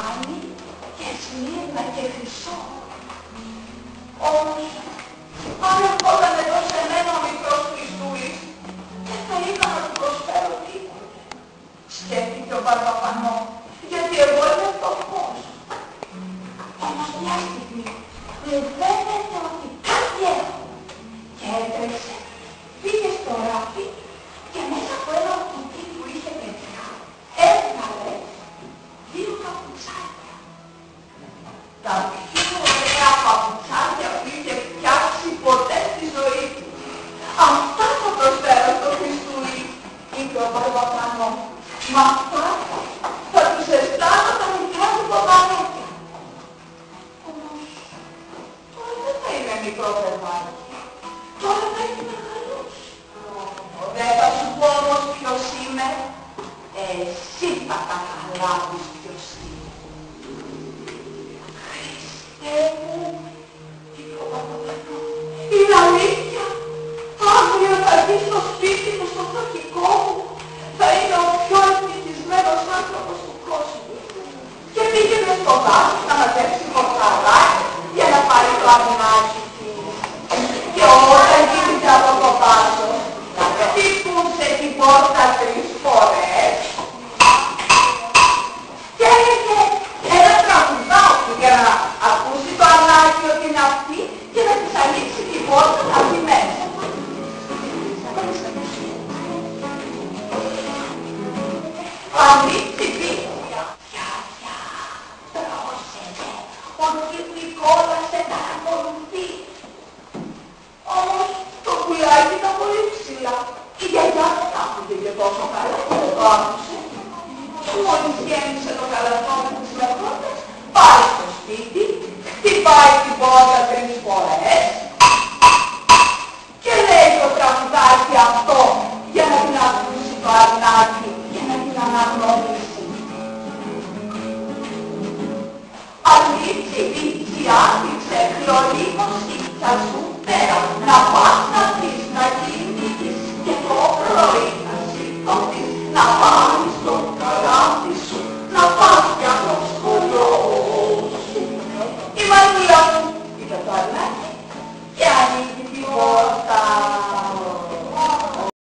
Άνι και σμύρνα και χρυσό. Όμως, αν ερχόταν εδώ σε μένα ο μικρός Χριστούλης, δεν θα είχα να του προσφέρω τίποτε. Σκέφτηκε ο Βαρβαφανό, γιατί εγώ είμαι φτωχός. Όμως μια στιγμή μου φαίνεται ότι κάτι έχω. Και έτρεξε, πήγε στο ράφι και μέσα από ένα κουτί που είχε παιδιά έβγαλε 2 παπουτσάκια. Τα πιο ωραία παπουτσάκια που είχε φτιάξει ποτέ στη ζωή του. Αυτά θα προσφέρω στο Χριστούλη, είπε ο Βαρβαφανό. Μα αυτά θα τους αισθάνω τα μικρά του παπαράκια. Όμως, τώρα δεν θα είμαι μικρό παιδάκι. Τώρα θα είμαι μεγαλός. Δεν θα σου πω όμως ποιος είμαι. Εσύ θα καταλάβεις ποιος είμαι. Χριστέ μου, είπε ο Βαρβαφανό, είναι αλήθεια. Αύριο θα βγει στο σπίτι μου, στο φτωχικό μου. Θα είναι ο πιο ευτυχισμένος άνθρωπος του κόσμου. Και πήγαινε στο δάσος να μαζέψει πορταλάκια για να πάρει το αρνάκι του. Και όταν κοίτησε από το δάσος, χτυπούσε την πόρτα 3 φορές και έλεγε ένα τραγουδάκι για να ακούσει το αρνάκι ότι είναι αυτή και να της ανοίξει την πόρτα να μπει μέσα. Ανοίξει πίσω. Φιά, πρόσεχε, ο Νικόλας σε παρακολουθεί. Όμως το πουλάκι ήταν πολύ ψηλά. Η γιαγιά δεν άκουγε και τόσο καλά και δεν το άκουσε. Μόλις γέμισε το καλαθάκι